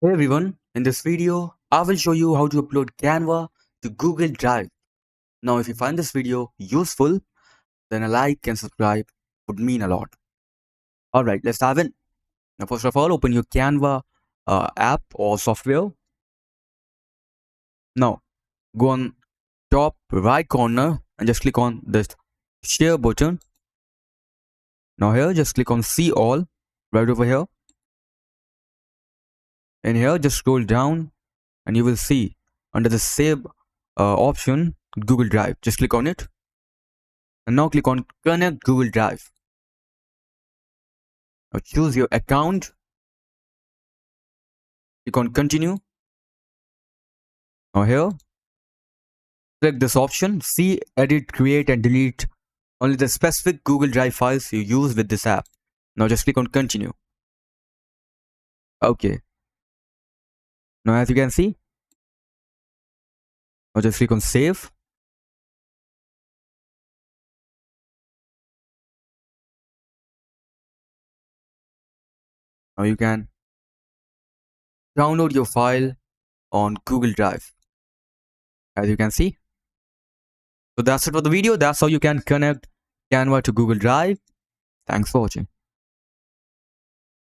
Hey everyone, in this video, I will show you how to upload Canva to Google Drive. Now, if you find this video useful, then a like and subscribe would mean a lot. Alright, let's dive in. Now, first of all, open your Canva app or software. Now, go on top right corner and just click on this share button. Now here, just click on see all right over here. And here, just scroll down and you will see under the save option Google Drive. Just click on it. And now click on connect Google Drive. Now choose your account. Click on continue. Now here, click this option, see, edit, create and delete only the specific Google Drive files you use with this app. Now just click on continue. Okay. Now as you can see, now just click on save. Now you can download your file on Google Drive. As you can see. So that's it for the video. That's how you can connect Canva to Google Drive. Thanks for watching.